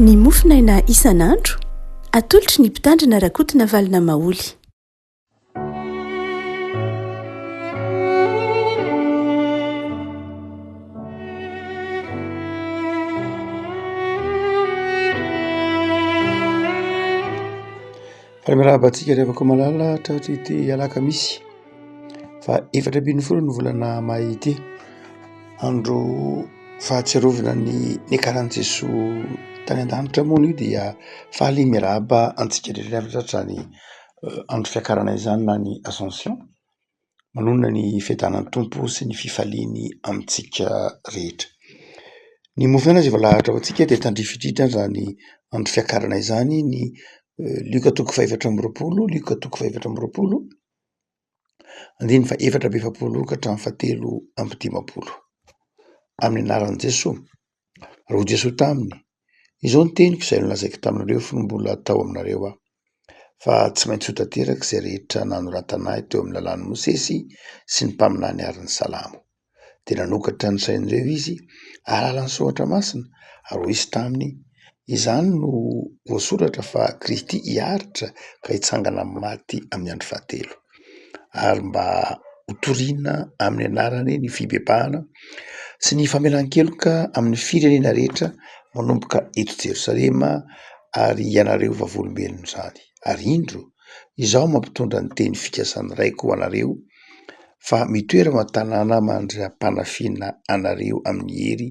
Ny mofinaina isan'andro atolotry ny mpitandrina rakotina valina maoly. Faramirahabantsika revako malala trahatry ity alakamisy fa 4 ny volana may ity, andro fahatsiarovana ny karan'i Jesoa tany an-danitra. Moa io dia fahaly mirahaba antsika rehetra trany andro fiakarana izany na ny Ascension, manonona ny fiadanan'ny Tompo sy ny fifaliany amintsika rehetra. Ny mofinaina izay voalahatra ho antsika dia tandrify indrindra zany andro fiakarana izany, ny Luka 4:20, Luka 4:20, andiny fa 4:70 ka hatramin'ny 7:50 amin'ny anaran'i Jesoa. Ro Jesoa taminy: izao ny teniko izay nolazaiko taminareo fony mbola tao aminareo aho, fa tsy maintsy ho tanteraka izay rehetra nanoratanay teo amin'ny lalàn'i Mosesy sy ny mpaminany niariny Salamo. Dia nanokatra ny sain'ireo izy ahalala ny soatra masina, ary hoy izy taminy: izany no voasoratra fa Kristy hiaritra ka hitsangana amin'ny maty amin'ny andro fahatelo, ary mba ho toriana amin'ny anarany ny fibebahana sy ny famelan-keloka amin'ny firenena rehetra manomboka eto Jerosalema ary ianareo vavolombelona izany. Ary indro izaho mampitondra ny teny fikasany raiko ho anareo, fa mitoera an-tanàna mandram-panafiana anareo amin'ny hery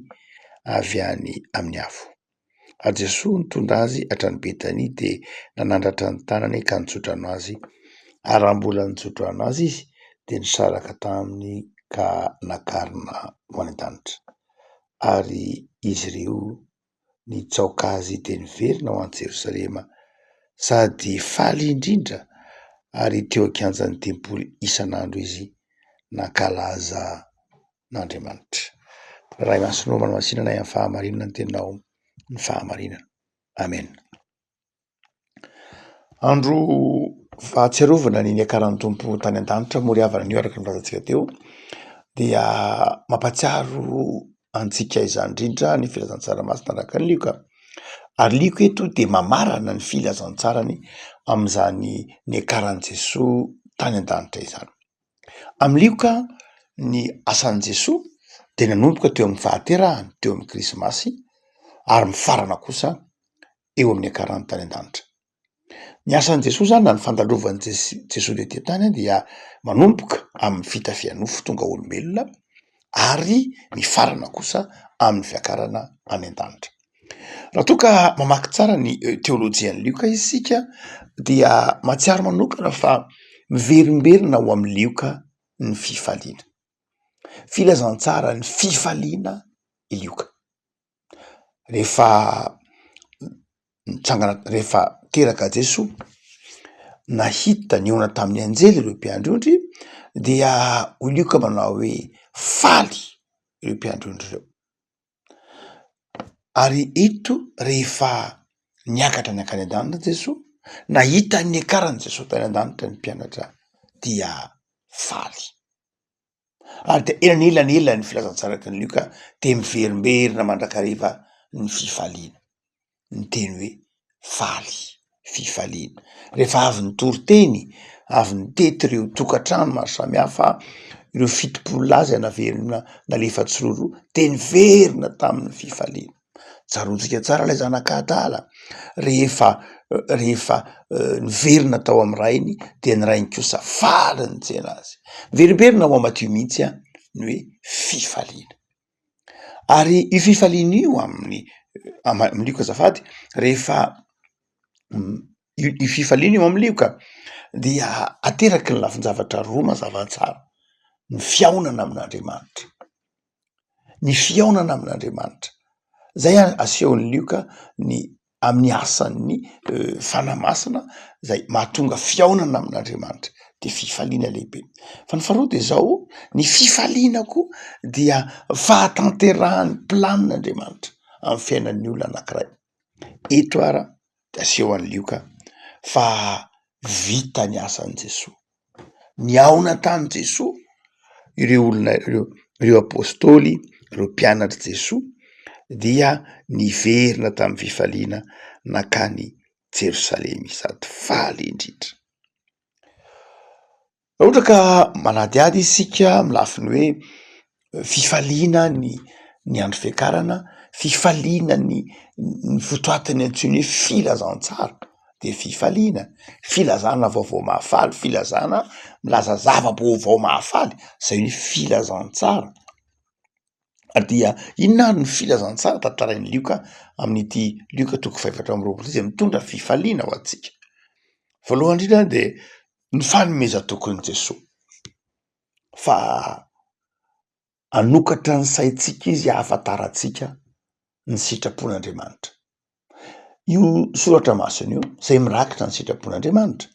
avy any amin'ny afo. Ary Jesoa nitondra azy hatrany Betania dia nanandratra ny tanany ka nitsotra azy, ary raha mbola nitsotra azy izy dia nisaraka taminy ka nakarina ho any an-danitra. Ary izy ireo nitsaoka azy dia niverina ho any Jerosalema, sady faly indrindra, ary teo an-kianjan'ny tempoly isan'andro izy nankalaza n'Andriamanitra. Ray masinao manamasinana amin'ny fahamarinana ny tenao ny fahamarinana. Amen. Andro fahatsiarovana ny niakaran'ny Tompo tany an-danitra, moriavana an'io araka ny filazantsika teo, dia mampatsiaro antsika izany indrindra ny filazantsara masina araka ny Luka. Ary Luka eto dia mamarana ny filazantsarany amin'izany niakaran'i Jesoa tany an-danitra izany. Amin'ny Luka, ny asan'i Jesoa dia nanomboka teo amin'ny fahaterahany, teo amin'ny Krismasy, ary mifarana kosa eo amin'ny niakarany tany an-danitra. Ny asan'i Jesoa zany na ny fandalovan'i Jesoa tety tany dia manomboka amin'ny fitafian'ny nofo tonga olombelona, ary mifarana kosa amin'ny fiakarana any an-danitra. Raha toa ka mamaky tsara ny teolojian'ny Luka isika dia mahatsiaro manokana fa miverimberina ho amin'ny Luka ny fifaliana, filazantsara ny fifaliana i Luka. Rehefa teraka Jesoa, nahita niona tamin'ny anjely ireo mpiandry-ondry, dia hoy Luka manao hoe faly ireo mpiandry-ondry ireo. Ary eto rehefa niakatra niankany an-danitra Jesoa, nahita ny niakaran'i Jesoa tany an-danitra ny mpianatra, dia faly. Ary dia elanelanelany filazantsaraka ny Luka dia miverimberina mandrakariva ny fifaliana, ny teny hoe faly, fifaliana. Rehefa avy nitory teny, avy nitety ireo tokantrano maro samihafa, ireo fitopolo laza naverina nalefa tsororo, dia niverina tamin'ny fifaliana. Tsarontsika tsara ilay zanak'Adala, rehefa niverina tao amin'ny rainy dia ny rainy kosa faly nijena azy. Miverimberina ho Matthieu mihitsy ny hoe fifaliana. Ary io fifaliana io amin'ny Luka azafady, rehefa io fifaliana io amin'ny Luka dia ateraky ny lafin-javatra roa mazava tsara: ny fihaonana amin'Andriamanitra, ny fihaonana amin'Andriamanitra. Zay asehon'ny Luka ny amin'ny asan'ny fanahy masina zay mahatonga fihaonana amin'Andriamanitra de fifaliana lehibe. Fa ny faharoa de zao: ny fifaliana koa dia fahatanterahan'ny planin'Andriamanitra amin'ny fiainan'ny olona anankiray. Eto ara de aseho an'ny Luka fa vita ny asan'i Jesoa, niahona tamin'i Jesoa ireo olona ireo apôstôly, ireo mpianatry Jesoa, dia niverina tamin'ny fifaliana nakany Jerosalema sady faly indrindra. Ohatra ka manadiady isika milafiny hoe fifaliana ny andro fiakarana, fifaliana ny fotoatany antsoiny hoe filazantsara de fifaliana, filazana vaovao mahafaly, filazana milaza zava-baovao mahafaly, zay hoe filazantsara. Dia inona ary ny filazantsara tantarain'ny Lioka amin'ity Lioka 5:20 izay mitondra fifaliana ho antsika. Voalohany indrindra de ny fanomeza tokony Jesosy, fa anokatra ny saintsika izy ahafantaratsika ny sitrapon'Andriamanitra. Io soratra masina io zay mirakitra ny sitrapon'Andriamanitra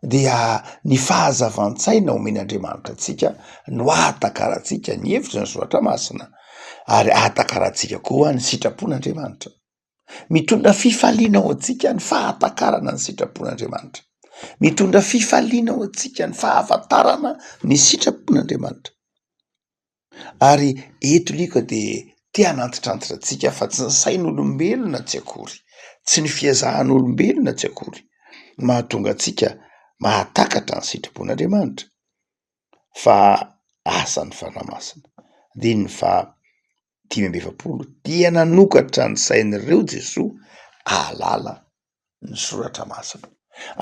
dia ny fahazavan-tsaina omen'Andriamanitra atsika no ahatakaratsika ny hevitra ny soratra masina ary ahatakaratsika koa ny sitrapon'Andriamanitra. Mitondra fifaliana ho antsika ny fahatakarana ny sitrapon'Andriamanitra, mitondra fifaliana ho antsika ny fahafantarana ny sitrapon'Andriamanitra. Ary eto Lioka de tia hanantitrantitra antsika fa tsy ny sain'olombelona tsy akory, tsy ny fiazahan'olombelona tsy akory mahatonga antsika mahatakatra ny sitrapon'Andriamanitra, fa asan'ny fanahy masina. Diny fa 5:20 dia nanokatra ny sain'ireo Jesosy ahalala ny soratra masina.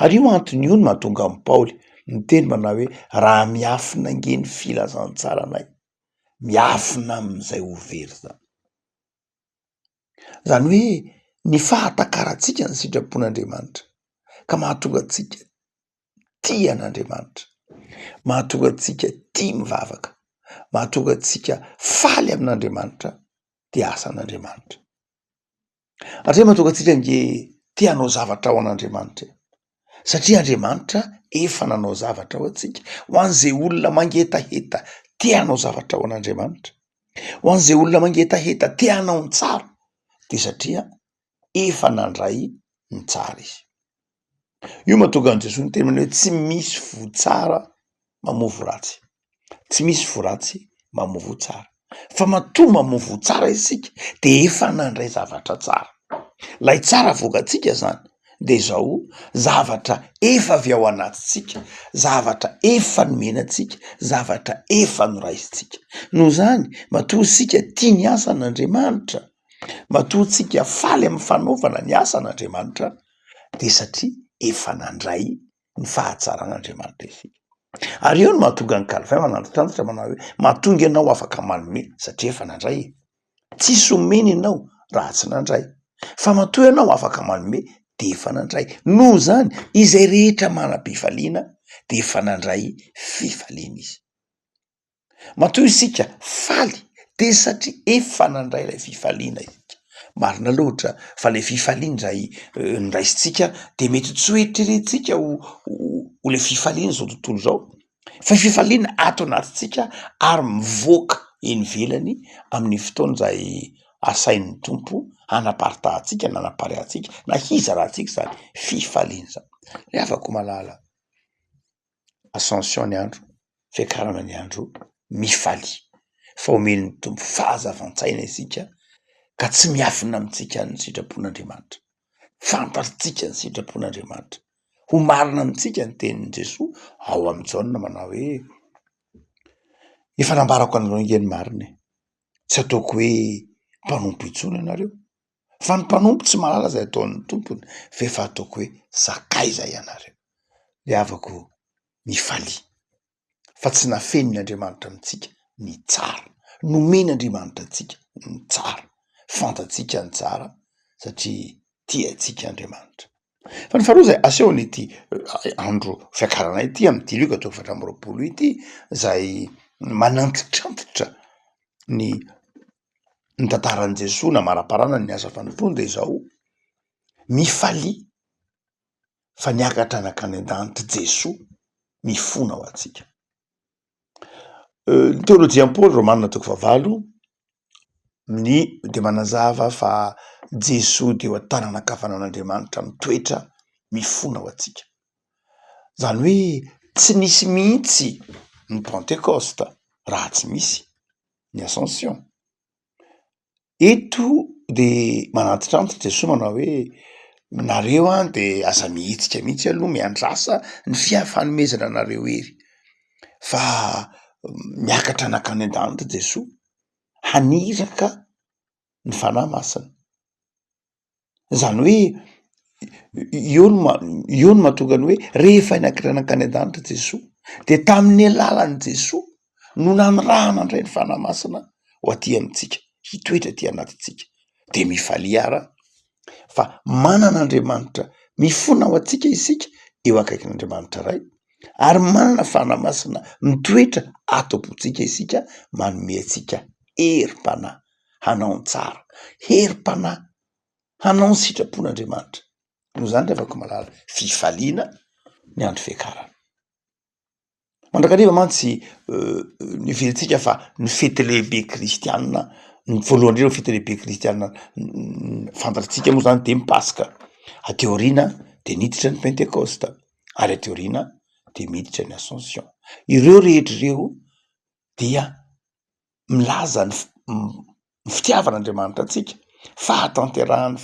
Ary io antony io no mahatonga amin'ny Paoly miteny manao hoe raha miafina ange ny filazantsara anay, miafina amin'izay ho very zany. Zany hoe ny fahatakaratsika ny sitrapon'Andriamanitra ka mahatonga antsika tia an'Andriamanitra, mahatonga antsika tia mivavaka, mahatonga antsika faly amin'Andriamanitra dia asan'Andriamanitra. Atria mahatonga antsika nge tia hanao zavatra ao an'Andriamanitra, satria Andriamanitra efa nanao zavatra ho antsika. Ho an'izay olona mangetaheta tia hanao zavatra ao an'Andriamanitra, ho an'izay olona mangetaheta tia hanao ny tsara, de satria efa nandray ny tsara izy. Io mahatonga an' Jesosy ny teny hoe tsy misy votsara mamovo ratsy, tsy misy voratsy mamovo tsara, fa matoa mamovo tsara isika de efa nandray zavatra tsara. Lay tsara vokatsika zany de zao zavatra efa avy ao anatintsika, zavatra efa nomenantsika, zavatra efa noraisitsika. Noho zany matoa sika tia ny asan'Andriamanitra, matoa tsika faly amin'ny fanaovana ny asan'Andriamanitra, de satria efa nandray ny fahatsara'Andriamanitra isika. Ary eo no mahatonga ny Calvin mananditrantitra manao hoe mahatonga ianao afaka manome satria efa nandray. Tsisy omena ianao raha tsy nandray, fa matoa ianao afaka manome de efa nandray. Noho zany izay rehetra manam-pifaliana de efa nandray fifaliana izy. Matoa isika faly de satria efa nandray ilay fifaliana isika. Marina loatra fa le fifaliana ndray ndraisitsika de mety tsy hoeritreretintsika ho le fifaliana zao tontolo zao, fa fifaliana ato anatintsika ary mivoaka eny ivelany amin'ny fotoana izay asain'ny Tompo hanaparitahantsika, na hanaparehantsika, na hizarahantsika zany fifaliana zany. Le afako malala Ascension ny andro, fiakarana ny andro, mifaly fa omen'ny Tompo fahazavan-tsaina isika ka tsy miafina amintsika ny sitrapon'Andriamanitra, fantatsika ny sitrapon'Andriamanitra, ho marina amintsika ny tenin'i Jesosy ao amin'ny Jaona manao hoe efa nambarako anareo nge ny marina, tsy ataoko hoe mpanompo intsony ianareo, fa ny mpanompo tsy mahalala zay ataon'ny tompony, fa efa ataoko hoe sakaiza ianareo. Le avako mifaly fa tsy nafenin'Andriamanitra amintsika ny tsara, nomen'Andriamanitra antsika ny tsara, fantatsika ny tsara satria tiantsika Andriamanitra. Fa ny faharoa zay aseho n'ity andro fiakarana ity amin'ity Lioka 4:20 ity zay manantitrantitra ny tantaran'i Jesosy na mara-parana ny asa fanontolo de zao mifaly fa niakatra nakany an-danitra Jesosy mifona ho antsika. Ny teolojian'i Paoly Romanina 9:9 de manazava fa Jesosy de ho an-tananankavanan'Andriamanitra mitoetra mifona ho antsika. Zany hoe tsy nisy mihitsy ny Pentecoste raha tsy misy ny Ascension. eto de manatitranitra Jesosy manao hoe nareo de aza mihetsika mihitsy aloha miandrasa ny fanomezana anareo ery fa miakatra nakany an-danitra Jesosy haniraka ny fanahy masina. Zany hoe io no mahatonga ny hoe rehefa niakatra nakany an-danitra Jesosy de tamin'ny alalan'i Jesosy no nanirahana indray ny fanahy masina ho aty amintsika, hitoetra aty anatintsika de mifalia ara fa manana Andriamanitra mifona ho atsika isika eo akaikin'Andriamanitra ray ary manana fanahy masina mitoetra ato am-potsika isika manome atsika herim-panahy hanao ny tsara, herim-panahy hanao ny sitrapon'Andriamanitra. No zany rehefa malala fifaliana ny andro fiakarana. Mandrakariva mantsy ny firentsika fa ny fety lehibe kristianina ny voalohany indrindra fety lehibe kristianina fantatsika moa zany de ny Paska. Ateo aoriana de niditra ny Pentecosta ary ateo aoriana de miditra ny Ascension. Ireo rehetra ireo dia milaza ny fitiavan'Andriamanitra atsika fahatanterahany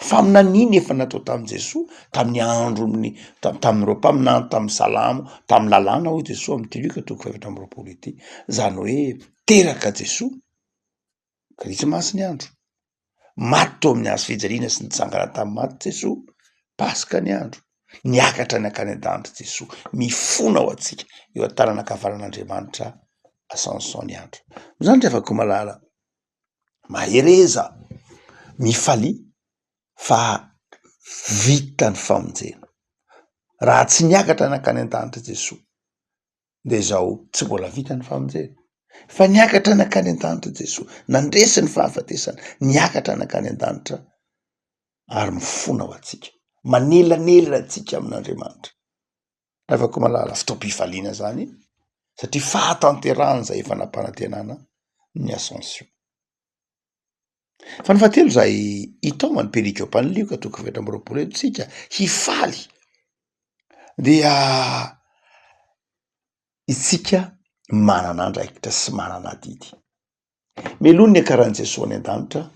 faminaniny efa natao tamin'i Jesosy tamin'ny andron'ny tamin'ny roampaminany tamin'ny salamo tamin'ny lalàna hoy Jesosy amin'ny Luka 4:20 zany hoe teraka Jesosy krismasy ny andro maty tao amin'ny hazo fijaliana sy nitsangana tamin'ny maty Jesosy Paska ny andro niakatra ny akany an-danitra Jesosy mifona ho atsika eo an-tanana ankavanan'Andriamanitra Ascension ny andro. Zany rehefa malala mahereza mifalia fa vita ny famonjena raha tsy niakatra nakany an-danitra Jesosy de zao tsy mbola vita ny famonjena fa niakatra nakany an-danitra Jesosy nandresy ny fahafatesana niakatra nakany an-danitra ary mifona ho atsika manelanelana atsika amin'Andriamanitra. Rehefa malala fotoam-pifaliana zany satria fahatanterahana zay efa nampanantenana ny Ascension. Fa ny fahatelo zay itaomany perikopany Luka 4:20 tsika hifaly dia isika manana andraikitra sy manana adidy. Meloa ny akaran'i Jesosy any an-danitra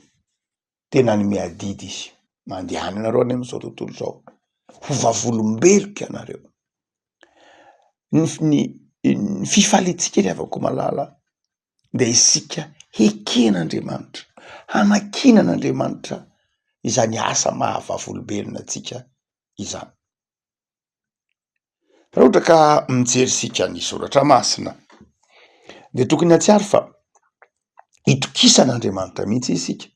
tena ny miadidy izy mandehany anareo any amin'izao tontolo zao ho vavolombeloko ianareo. Ny fifalitsika rehefa malala de isika heken'Andriamanitra hanakinan'Andriamanitra izany asa mahavavolombelona atsika izany. Raha ohatra ka mijery sika ny soratra masina de tokony hatsiaro fa itokisan'Andriamanitra mihitsy isika.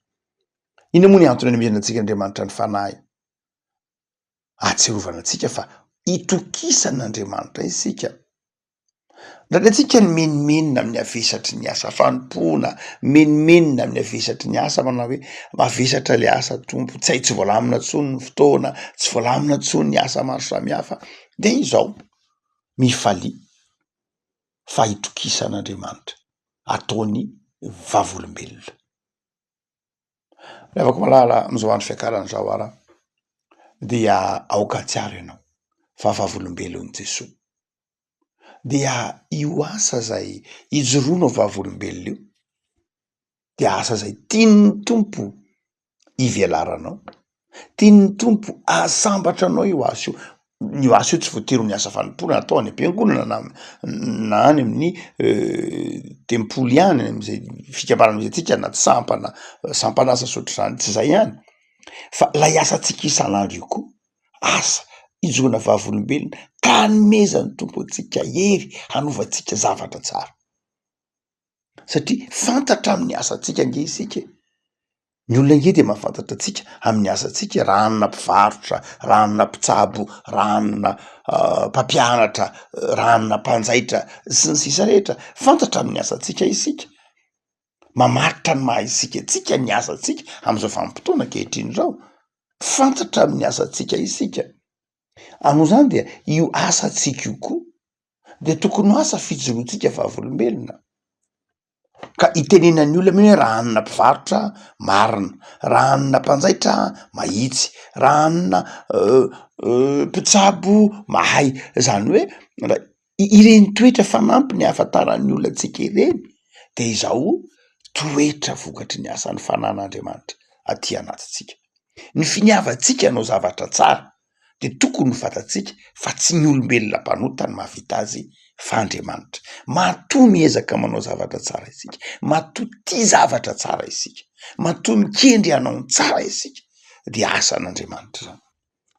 Ina moa ny antony anomezana antsika Andriamanitra ny fanahy? Atsiarovana antsika fa itokisan'Andriamanitra isika. Ndraindray atsika ny menimenina amin'ny avesatry ny asa fanompoana, menimenina amin'ny avesatry ny asa manao hoe mavesatra le asa tompo, tsy voalamina tsony ny fotoana, tsy voalamina tsony ny asa maro samihafa. De izao mifalia fa itokisan'Andriamanitra ataony vavolombelona. Rehefa malala am'izao andro fiakarana zao ara dia aoka atsiaro ianao fa vavolombelon'i Jesosy. Dia io asa zay ijoroano vavolombelona io dia asa zay tian'ny tompo ivelaranao, tian'ny tompo ahasambatra anao io asa io. Io asa io tsy voatery ny asa fanompoana atao any am-piangonana na any amin'ny tempoly ihany am'izay fikambanana misy atsika na tsy sampanasa sotr'izany tsy zay ihany fa lay asa tsika isan'andro io koa asa ijoroana vavolombelona ka hanomezany tompo atsika hery hanovantsika zavatra tsara satria fantatra amin'ny asa tsika nge isika. Ny olona nge de mahafantatra atsika amin'ny asa tsika raha anona mpivarotra, raha anona mpitsabo, raha anona mpampianatra, raha anona mpanjaitra sy ny sisa rehetra fantatra amin'ny asa tsika isika. Mamaritra ny maha isika tsika ny asa tsika am'izao vanim-potoana ankehitriny zao fantatra amin'ny asa tsika isika. Anoho zany dia io asa tsika io koa de tokony ho asa fijoroantsika vavolombelona. Ka itenenan'ny olona mihitsy hoe raha anona mpivarotra marina, raha anona mpanjaitra mahitsy, raha anona mpitsabo mahay. Zany hoe ireny toetra fanampy ny ahafantaran'ny olona antsika ireny de izao toetra vokatry ny asan'ny fanan'Andriamanitra aty anatintsika. Ny finiavantsika anao zavatra tsara de tokony ho fantatsika fa tsy ny olombelona mpanota ny mahavita azy fa Andriamanitra. Matoa miezaka manao zavatra tsara isika, matoa tia zavatra tsara isika, matoa mikendry hanao ny tsara isika, de asan'Andriamanitra zany.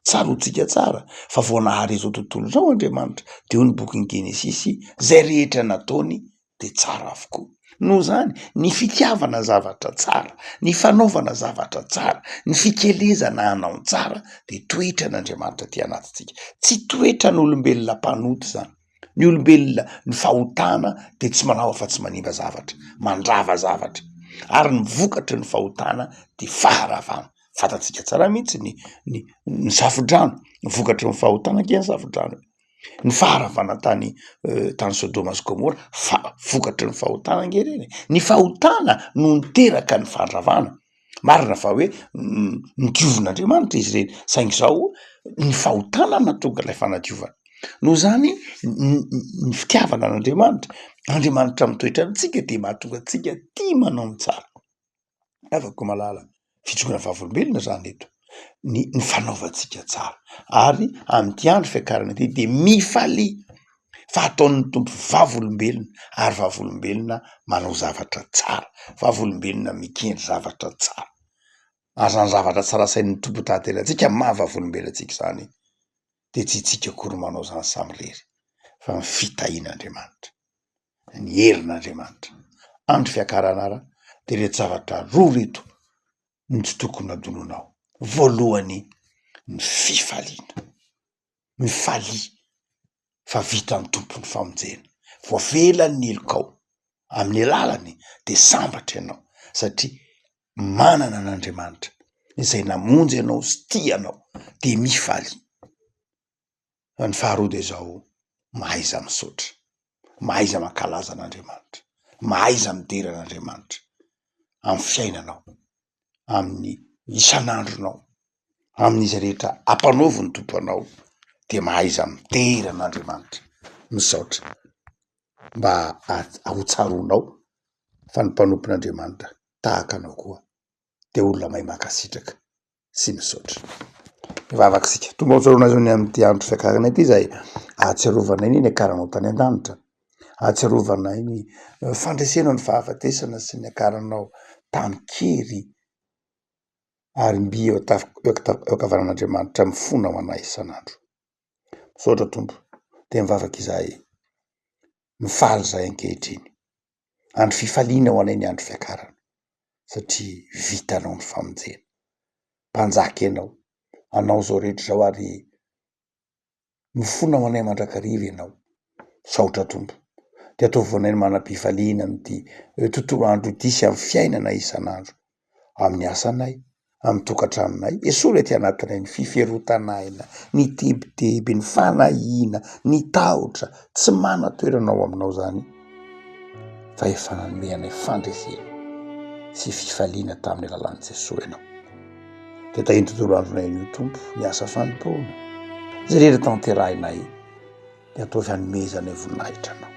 Tsarotsika tsara fa vao nahary izao tontolo zao Andriamanitra de ho ny bokin'ny Genesisy zay rehetra nataony de tsara avokoa. Noho zany ny fitiavana zavatra tsara, ny fanaovana zavatra tsara, ny fikelezana hanao tsara de toetra n'Andriamanitra ty anatintsika. Tsy toetra n'olombelona mpanoto zany. Ny olombelona ny fahotana de tsy manao afa-tsy manimba zavatra, mandrava zavatra, ary ny vokatry ny fahotana de faharavana. Fantatsika tsara mihitsy ny safodrano, ny vokatry ny fahotana ke ny safodrano. Ny faharavana tany Sodoma sy Gomora vokatry ny fahotana ngereny. Ny fahotana no niteraka ny fandravana. Marina fa hoe nodiovon'Andriamanitra izy ireny, saingy zao ny fahotana natonga ilay fanadiovana. Noho zany ny fitiavana an'Andriamanitra, Andriamanitra mitoetra amintsika de mahatonga antsika tia manao ny tsara. Afaka malala fitsaboana vavolombelona zany eto, ny fanaovantsika tsara, ary amin'ity andro fiakarana ity de mifalia fa ataon'ny tompo vavolombelona, ary vavolombelona manao zavatra tsara, vavolombelona mikendry zavatra tsara. Ary zany zavatra tsara sain'ny tompo tanterantsika mahavavolombelontsika zany de tsy tsika akory manao zany samirery fa ny fitahian'Andriamanitra, ny herin'Andriamanitra. Andro fiakarana ara de reto zavatra roa reto ny tsy tokony adononao. Voalohany, ny fifaliana, ny falia fa vitan'ny tompo ny famonjena, voavelan'ny elokao amin'ny alalany de sambatra ianao satria manana an'Andriamanitra izay namonjy ianao sy tia anao de mifalia. Ny faharoa de zao, mahaiza misaotra, mahaiza mankalaza an'Andriamanitra, mahaiza midera an'Andriamanitra amin'ny fiainanao, amin'ny isan'andronao, amin'izy rehetra ampanaovy ny tompo anao, de mahaiza midera an'Andriamanitra, misaotra mba ahotsaronao fa ny mpanompon'Andriamanitra tahaka anao koa de olona mahay makasitraka sy misaotra. Mivavaka sika tomba hotsaroana zao ny amin'ity andro fiakarana ity zay ahatsiarovana iny akaranao tany an-danitra, ahatsiarovana iny fandresenao ny fahafatesana sy ny akaranao tamy kery, ary mby eo ankavanan'Andriamanitra mifona ho anay isan'andro. Misaotra tompo de mivavaka izahay, mifaly zahay ankehitriny, andro fifaliana ho anay ny andro fiakarana satria vitanao ny famonjena. Mpanjaka ianao, anao zao rehetra zao ary mifona ho anay mandrakariva ianao. Saotra tompo de ataovy anay ny manam-pifaliana am'ty tontolo andro ity sy amin'ny fiainana isan'andro, amin'ny asanay, amin'ny tokantranonay, esory aty anatinay ny fiferotanaina, ny tebiteby, ny fanahina, ny tahotra, tsy mana-toerana ao aminao zany fa efa nanome anay fandresena sy fifaliana tamin'ny alalan'i Jesosy ianao. De tahiny tontolo andronay io tompo ny asa fanompoana zay rehetra tanterahinay de ataovy hanomezanay voninahitra anao.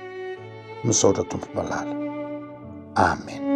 Misaotra tompo malala. Amen.